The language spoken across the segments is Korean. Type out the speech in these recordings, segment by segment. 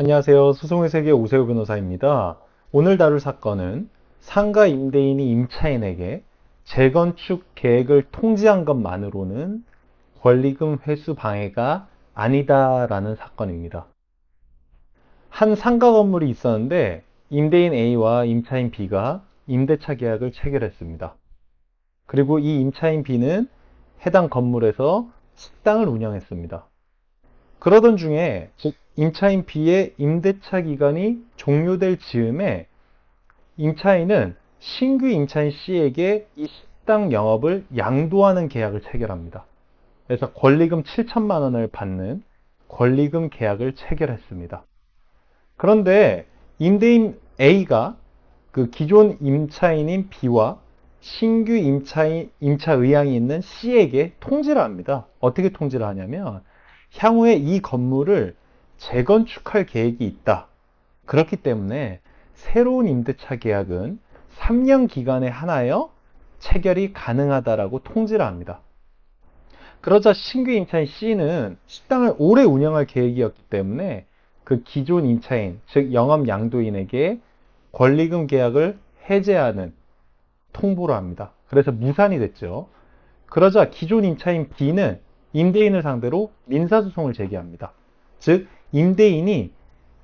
안녕하세요. 소송의 세계 오세호 변호사입니다. 오늘 다룰 사건은 상가 임대인이 임차인에게 재건축 계획을 통지한 것만으로는 권리금 회수 방해가 아니다라는 사건입니다. 한 상가 건물이 있었는데 임대인 A와 임차인 B가 임대차 계약을 체결했습니다. 그리고 이 임차인 B는 해당 건물에서 식당을 운영했습니다. 그러던 중에 즉 임차인 B의 임대차 기간이 종료될 즈음에 임차인은 신규 임차인 C에게 이 식당 영업을 양도하는 계약을 체결합니다. 그래서 권리금 7천만 원을 받는 권리금 계약을 체결했습니다. 그런데 임대인 A가 그 기존 임차인인 B와 신규 임차 의향이 있는 C에게 통지를 합니다. 어떻게 통지를 하냐면 향후에 이 건물을 재건축할 계획이 있다. 그렇기 때문에 새로운 임대차 계약은 3년 기간에 하나여 체결이 가능하다라고 통지를 합니다. 그러자 신규 임차인 C는 식당을 오래 운영할 계획이었기 때문에 그 기존 임차인, 즉 영업 양도인에게 권리금 계약을 해제하는 통보를 합니다. 그래서 무산이 됐죠. 그러자 기존 임차인 B는 임대인을 상대로 민사소송을 제기합니다. 즉 임대인이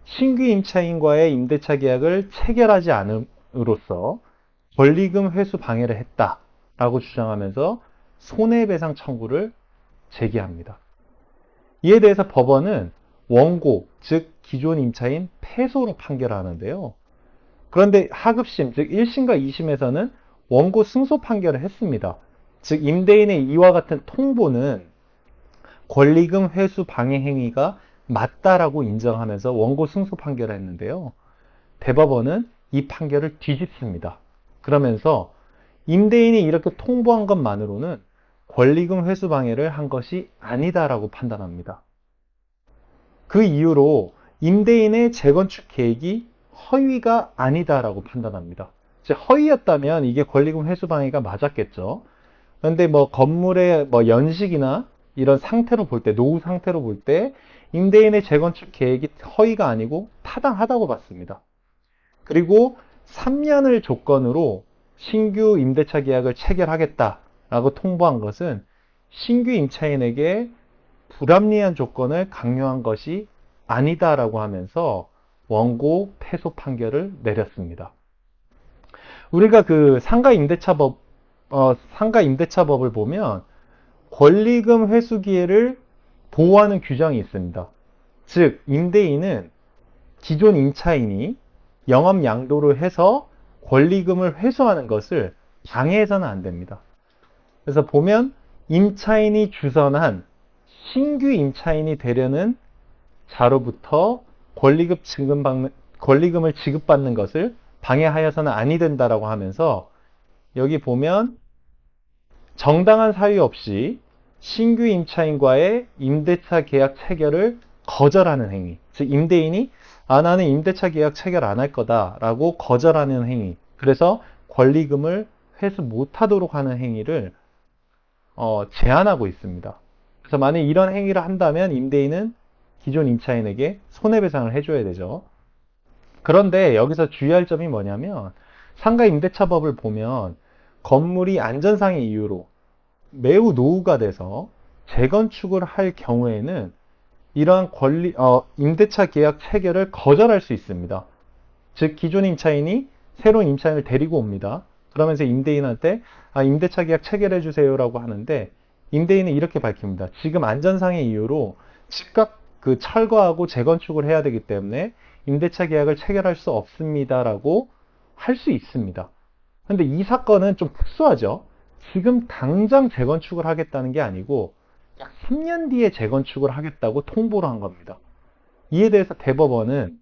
신규 임차인과의 임대차 계약을 체결하지 않음으로써 권리금 회수 방해를 했다라고 주장하면서 손해배상 청구를 제기합니다. 이에 대해서 법원은 원고, 즉 기존 임차인 패소로 판결하는데요. 그런데 하급심, 즉 1심과 2심에서는 원고 승소 판결을 했습니다. 즉 임대인의 이와 같은 통보는 권리금 회수 방해 행위가 맞다라고 인정하면서 원고 승소 판결을 했는데요. 대법원은 이 판결을 뒤집습니다. 그러면서 임대인이 이렇게 통보한 것만으로는 권리금 회수 방해를 한 것이 아니다라고 판단합니다. 그 이유로 임대인의 재건축 계획이 허위가 아니다라고 판단합니다. 허위였다면 이게 권리금 회수 방해가 맞았겠죠. 그런데 건물의 연식이나 이런 상태로 볼 때, 노후 상태로 볼 때 임대인의 재건축 계획이 허위가 아니고 타당하다고 봤습니다. 그리고 3년을 조건으로 신규 임대차 계약을 체결하겠다라고 통보한 것은 신규 임차인에게 불합리한 조건을 강요한 것이 아니다라고 하면서 원고 패소 판결을 내렸습니다. 우리가 그 상가 임대차법을 보면 권리금 회수 기회를 보호하는 규정이 있습니다. 즉 임대인은 기존 임차인이 영업 양도를 해서 권리금을 회수하는 것을 방해해서는 안 됩니다. 그래서 보면 임차인이 주선한 신규 임차인이 되려는 자로부터 권리금을 지급받는 것을 방해하여서는 아니 된다라고 하면서 여기 보면 정당한 사유 없이 신규 임차인과의 임대차 계약 체결을 거절하는 행위. 즉 임대인이 나는 임대차 계약 체결 안 할 거다라고 거절하는 행위. 그래서 권리금을 회수 못하도록 하는 행위를 제한하고 있습니다. 그래서 만약 이런 행위를 한다면 임대인은 기존 임차인에게 손해배상을 해줘야 되죠. 그런데 여기서 주의할 점이 뭐냐면 상가 임대차법을 보면 건물이 안전상의 이유로 매우 노후가 돼서 재건축을 할 경우에는 이러한 임대차 계약 체결을 거절할 수 있습니다. 즉 기존 임차인이 새로운 임차인을 데리고 옵니다. 그러면서 임대인한테 임대차 계약 체결해 주세요라고 하는데 임대인은 이렇게 밝힙니다. 지금 안전상의 이유로 즉각 철거하고 재건축을 해야 되기 때문에 임대차 계약을 체결할 수 없습니다라고 할 수 있습니다. 그런데 이 사건은 좀 특수하죠. 지금 당장 재건축을 하겠다는 게 아니고 약 3년 뒤에 재건축을 하겠다고 통보를 한 겁니다. 이에 대해서 대법원은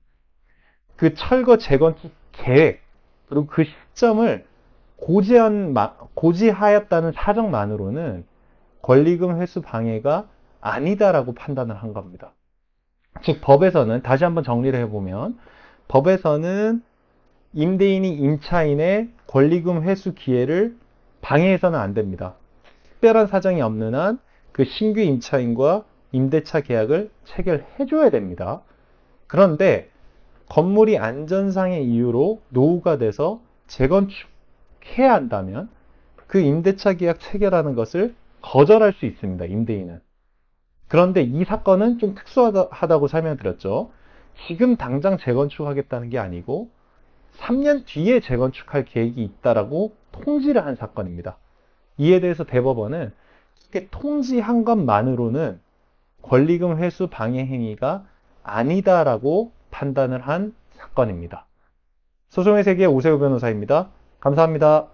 그 철거 재건축 계획 그리고 그 시점을 고지하였다는 사정만으로는 권리금 회수 방해가 아니다라고 판단을 한 겁니다. 즉 법에서는 다시 한번 정리를 해보면 법에서는 임대인이 임차인의 권리금 회수 기회를 방해해서는 안 됩니다. 특별한 사정이 없는 한 그 신규 임차인과 임대차 계약을 체결해줘야 됩니다. 그런데 건물이 안전상의 이유로 노후가 돼서 재건축해야 한다면 그 임대차 계약 체결하는 것을 거절할 수 있습니다. 임대인은. 그런데 이 사건은 좀 특수하다고 설명드렸죠. 지금 당장 재건축하겠다는 게 아니고 3년 뒤에 재건축할 계획이 있다라고 통지를 한 사건입니다. 이에 대해서 대법원은 이렇게 통지한 것만으로는 권리금 회수 방해 행위가 아니다라고 판단을 한 사건입니다. 소송의 세계 오세훈 변호사입니다. 감사합니다.